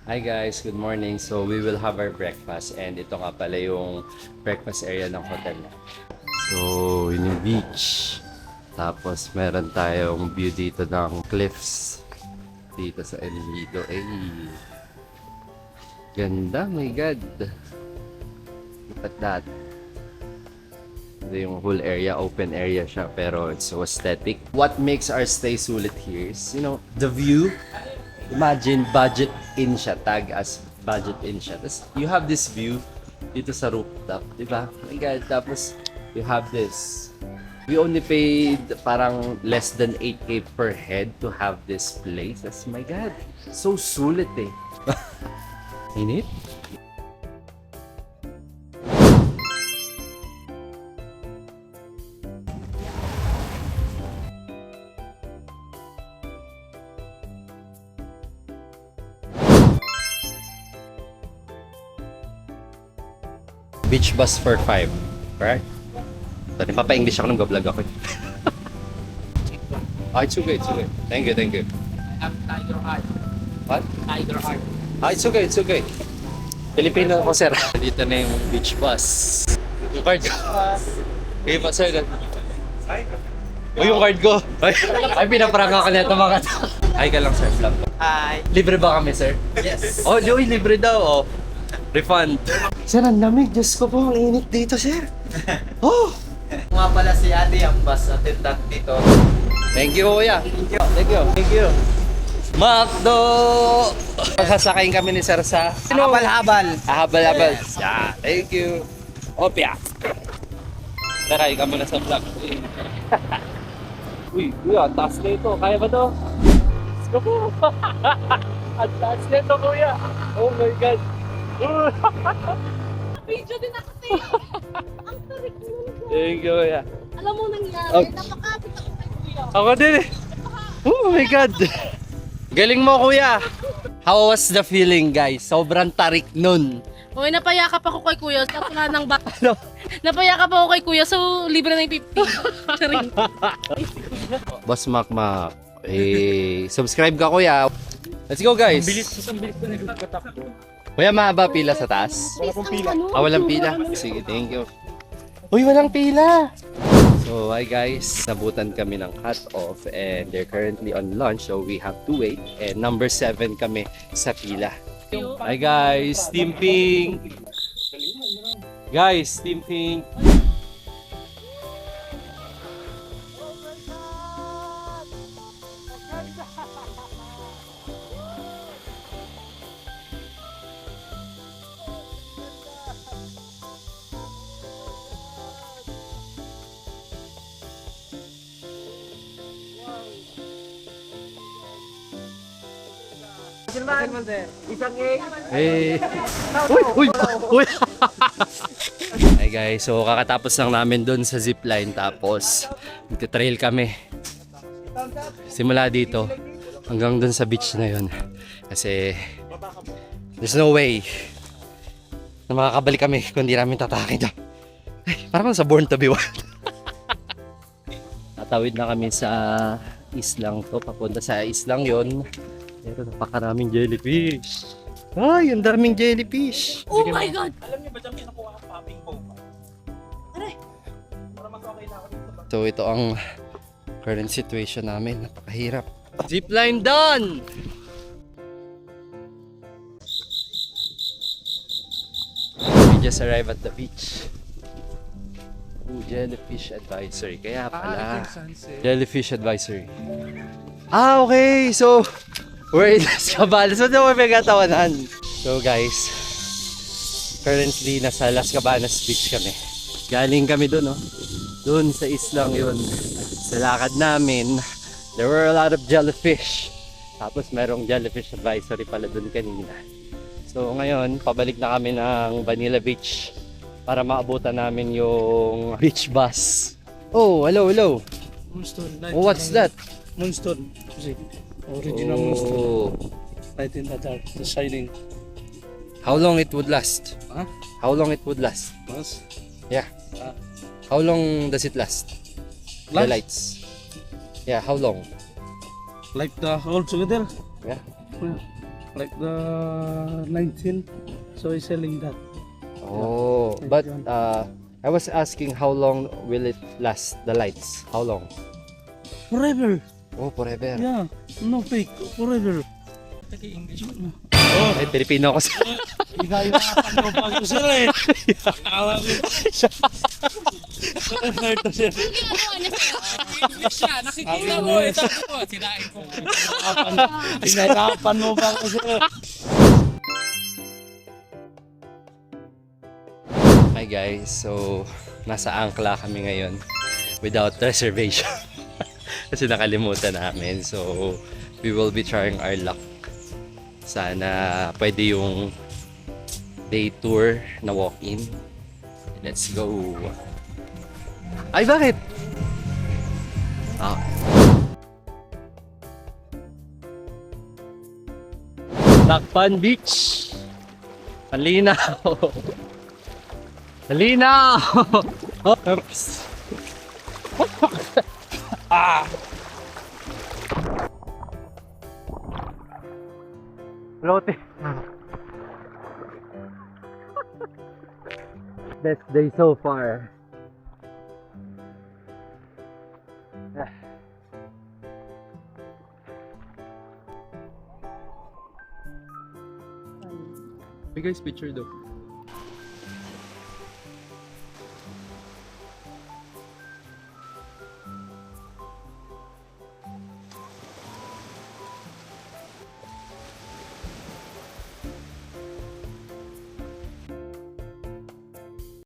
Hi guys, good morning. So we will have our breakfast and ito nga pala yung breakfast area ng hotel. So yun yung beach. Tapos meron tayong view dito ng cliffs dito sa El Nido. Ay, ganda, my God. Look at that. Ito yung whole area, open area siya pero it's so aesthetic. What makes our stay sulit here is, the view. Imagine, budget in siya, tag as budget in siya. Tapos, you have this view dito sa rooftop, di ba? Oh my God, tapos, you have this. We only paid parang less than 8K per head to have this place. That's, my God, so sulit eh. Init? Beach bus for 5, correct? So, nagpapa-English ako nung vlog ako. It's okay, it's okay. Thank you, thank you. Tiger Art. What? Tiger Art. It's okay, it's okay. Pilipino ako, sir. Dito na yung beach bus. Yung card ko. Okay pa, sir. Yung card ko. Ay, pinapranga ka na ito mga to. Hi ka lang, sir. Vlog ko. Hi. Libre ba kami, sir? Yes. Oh, Joey, libre daw, oh. Refund. Sir, ang lamig. Diyos ko po, ang init dito, sir. Oh! Nga pala si Ate ang bus attendant dito. Thank you, kuya. Thank you. Thank you. Makdo! Pagsasakayin kami ni sir sa... Habal-habal. Habal-habal. Yeah, thank you. Opya. Taray ka muna sa vlog. Uy, kuya, ang taas na ito. Kaya ba to? Let's go po. Ang taas na ito, kuya. Oh my God. Video din ako sa'yo. Ang tarik mo. Thank you, kuya. Alam mo nangyari, Oh. napakapit ako kay Kuya. Ako din eh. Oh my God. Galing mo, kuya. How was the feeling, guys? Sobrang tarik nun. Hoy, napayakap ako kay Kuya. Sa wala ng back. Ano? Napayakap ako kay Kuya, so libre na yung 50. Charing. Boss Makmak, subscribe ka, kuya. Let's go, guys. Ang bilis ko nagkatakbo. Kuya, mahaba pila sa taas? Wala pong pila. Walang pila. Sige, thank you. Uy, walang pila! So, hi guys. Nabutan kami ng cut-off and they're currently on lunch so we have to wait. And number 7 kami sa pila. Hi guys, Team Pink! Guys, Team Pink! Isang egg. Hey! Uy! Uy! Uy! Hi guys, so kakatapos lang namin dun sa zipline tapos magta-trail kami. Simula dito hanggang dun sa beach na yun. Kasi there's no way na makakabalik kami kung di namin tatakin dyan. Ay, parang sa Born to be Wild. Tatawid na kami sa islang to, papunta sa islang yon. Pero napakaraming jellyfish. Ay, ang daming jellyfish. Oh my God! Alam niyo ba dyan kinukuha ang popping bomb? Aray! Para mag-okay na ako dito. So ito ang current situation namin. Napakahirap. Zipline done! We just arrived at the beach. Ooh, jellyfish advisory. Kaya pala. Jellyfish advisory. Okay. So, we're in Las Cabanas. So, naman may katawanan. So, guys. Currently, nasa Las Cabanas Beach kami. Galing kami dun, no? Dun sa islang yun. Sa lakad namin, there were a lot of jellyfish. Tapos, merong jellyfish advisory pala dun kanina. So, ngayon, pabalik na kami ng Vanilla Beach para maabutan namin yung beach bus. Oh, hello, hello. Moonstone. Oh, what's that? Moonstone. Original Moonstone. Oh. Light in the dark. The shining. How long it would last? Huh? How long it would last? Mas? Yeah. Ah. How long does it last? The lights. Yeah, how long? Like the all together? Yeah. like the 19. So he's selling that. Oh, but I was asking how long will it last, the lights? How long? Forever. Oh, forever. Yeah, no fake. Forever. Ay, Pilipino ako sa... Igayaan mo pa ko sir eh. Akala mo. Forever to sir. Ginagawa niya sa'yo. Siya, nakikita mo. Sabi ko, sinain ko. Pinahirapan mo pa ko sir. Hi guys, so nasa Angkla kami ngayon without reservation. Kasi nakalimutan namin. So, we will be trying our luck. Sana pwede yung day tour na walk-in. Let's go. Ay, bakit? Ah. Takpan Beach. Malinaw. Malinaw. Oops. Ah. Floating. Best day so far. Hey guys, picture though.